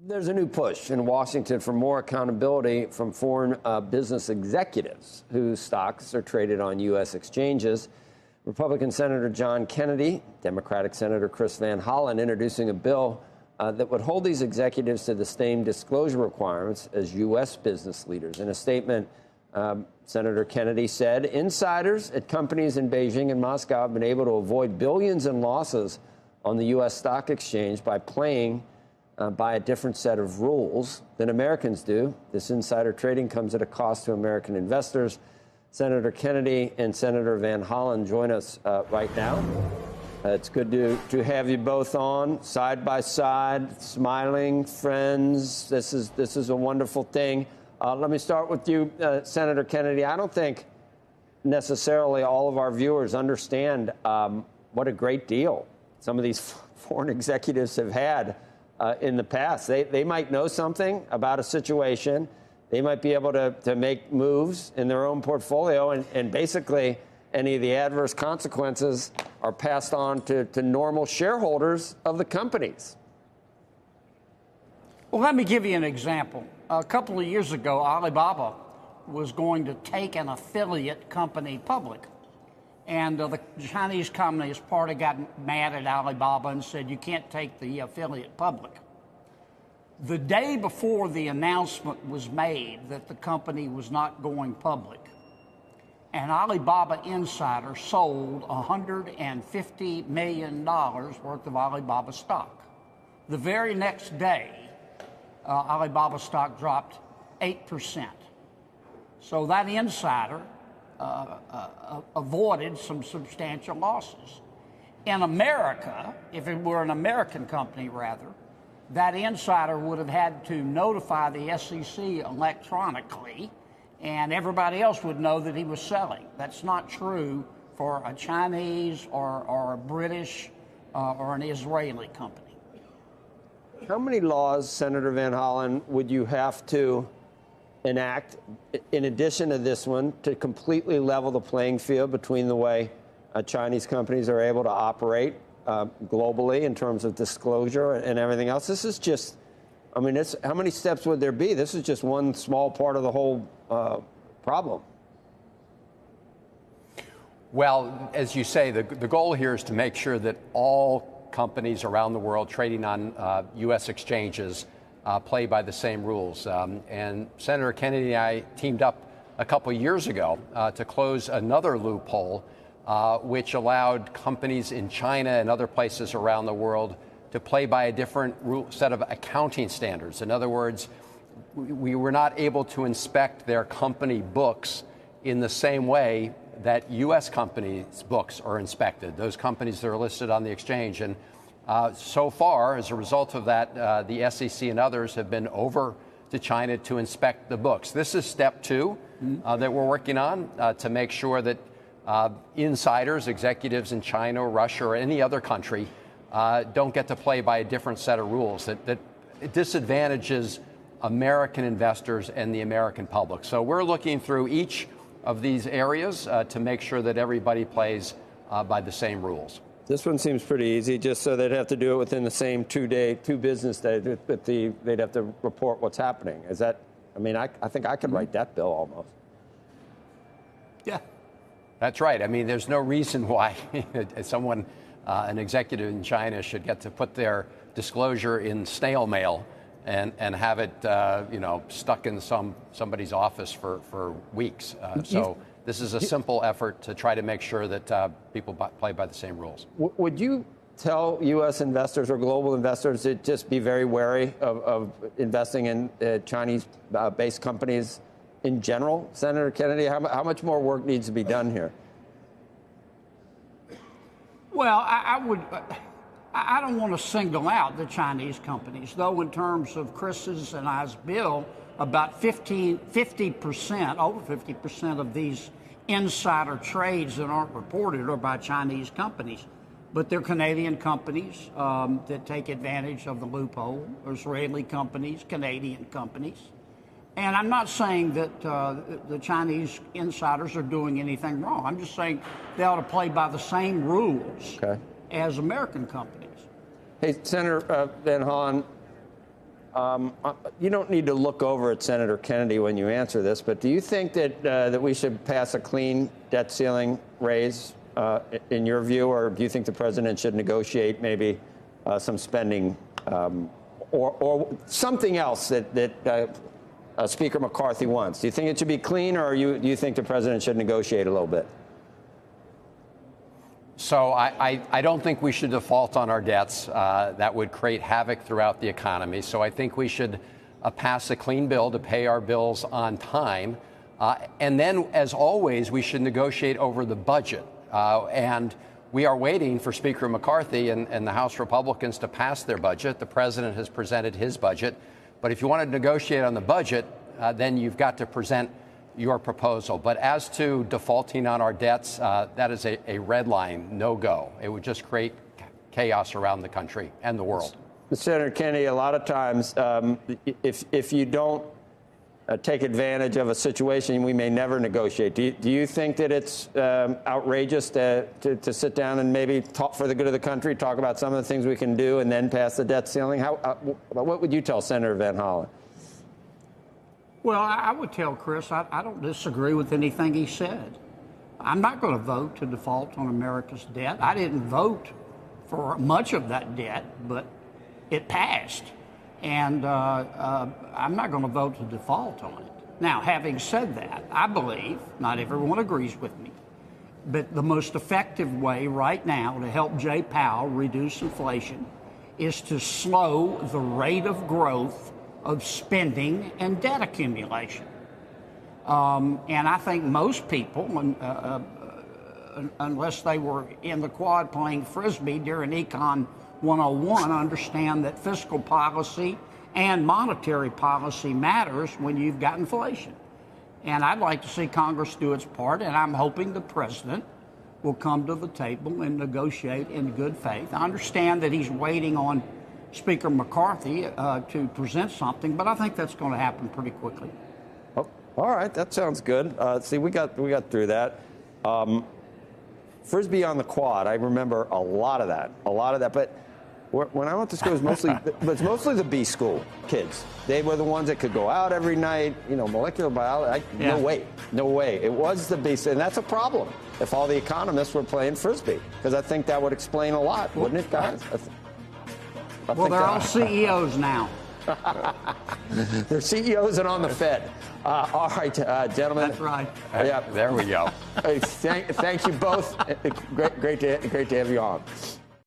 There's a new push in Washington for more accountability from foreign business executives whose stocks are traded on U.S. exchanges. Republican Senator John Kennedy, Democratic Senator Chris Van Hollen introducing a bill that would hold these executives to the same disclosure requirements as U.S. business leaders. In a statement, Senator Kennedy said, insiders at companies in Beijing and Moscow have been able to avoid billions in losses on the U.S. stock exchange by playing by a different set of rules than Americans do. This insider trading comes at a cost to American investors. Senator Kennedy and Senator Van Hollen join us right now. It's good to have you both on side by side, smiling friends. This is a wonderful thing. Let me start with you, Senator Kennedy. I don't think necessarily all of our viewers understand what a great deal some of these foreign executives have had in the past. They might know something about a situation. They might be able to make moves in their own portfolio, and basically any of the adverse consequences are passed on to normal shareholders of the companies. Well, let me give you an example. A couple of years ago, Alibaba was going to take an affiliate company public. And the Chinese Communist Party got mad at Alibaba and said, you can't take the affiliate public. The day before the announcement was made that the company was not going public, an Alibaba insider sold $150 million worth of Alibaba stock. The very next day, Alibaba stock dropped 8%. So that insider avoided some substantial losses. In America, if it were an American company rather, that insider would have had to notify the SEC electronically, and everybody else would know that he was selling. That's not true for a Chinese or a British or an Israeli company. How many laws, Senator Van Hollen, would you have to enact, in addition to this one, to completely level the playing field between the way Chinese companies are able to operate globally in terms of disclosure and everything else? This is just, I mean, how many steps would there be? This is just one small part of the whole problem. Well, as you say, the goal here is to make sure that all companies around the world trading on U.S. exchanges play by the same rules. And Senator Kennedy and I teamed up a couple years ago to close another loophole, which allowed companies in China and other places around the world to play by a different set of accounting standards. In other words, we were not able to inspect their company books in the same way that U.S. companies' books are inspected, those companies that are listed on the exchange. And so far, as a result of that, the SEC and others have been over to China to inspect the books. This is step two that we're working on to make sure that insiders, executives in China or Russia or any other country don't get to play by a different set of rules that disadvantages American investors and the American public. So we're looking through each of these areas to make sure that everybody plays by the same rules. This one seems pretty easy, just so they'd have to do it within the same 2 business days, but they'd have to report what's happening. Is that, I mean, I think I could write that bill almost. Yeah, that's right. I mean, there's no reason why someone, an executive in China should get to put their disclosure in snail mail and have it, stuck in somebody's office for weeks. So this is a simple effort to try to make sure that people play by the same rules. Would you tell U.S. investors or global investors to just be very wary of investing in Chinese-based companies in general, Senator Kennedy? How much more work needs to be done here? Well, I don't want to single out the Chinese companies, though in terms of Chris's and I's bill, about 50%, over 50% of these insider trades that aren't reported are by Chinese companies. But they're Canadian companies that take advantage of the loophole, Israeli companies, Canadian companies. And I'm not saying that the Chinese insiders are doing anything wrong. I'm just saying they ought to play by the same rules as American companies. Hey, Senator Van Hollen, You don't need to look over at Senator Kennedy when you answer this, but do you think that that we should pass a clean debt ceiling raise in your view, or do you think the president should negotiate maybe some spending or something else that Speaker McCarthy wants? Do you think it should be clean, or do you think the president should negotiate a little bit? So I don't think we should default on our debts. That would create havoc throughout the economy. So I think we should pass a clean bill to pay our bills on time. And then, as always, we should negotiate over the budget. And we are waiting for Speaker McCarthy and the House Republicans to pass their budget. The president has presented his budget. But if you want to negotiate on the budget, then you've got to present your proposal. But as to defaulting on our debts, that is a red line, no go. It would just create chaos around the country and the world. Senator Kennedy, a lot of times, if you don't take advantage of a situation, we may never negotiate. Do you think that it's outrageous to sit down and maybe talk for the good of the country, talk about some of the things we can do, and then pass the debt ceiling? What would you tell Senator Van Hollen? Well, I would tell Chris, I don't disagree with anything he said. I'm not going to vote to default on America's debt. I didn't vote for much of that debt, but it passed. And I'm not going to vote to default on it. Now, having said that, I believe, not everyone agrees with me, but the most effective way right now to help Jay Powell reduce inflation is to slow the rate of growth of spending and debt accumulation. And I think most people, unless they were in the quad playing Frisbee during Econ 101, understand that fiscal policy and monetary policy matters when you've got inflation. And I'd like to see Congress do its part, and I'm hoping the president will come to the table and negotiate in good faith. I understand that he's waiting on Speaker McCarthy to present something, but I think that's going to happen pretty quickly. Oh, all right, that sounds good. See, we got through that. Frisbee on the quad, I remember a lot of that. But when I went to school, it was mostly the B school kids. They were the ones that could go out every night. You know, molecular biology. No way. It was the B, and that's a problem. If all the economists were playing Frisbee, because I think that would explain a lot, wouldn't it, guys? Well, they're all CEOs now. They're CEOs and on the Fed. All right, gentlemen. That's right. Yeah, there we go. Thank you both. Great to have you on.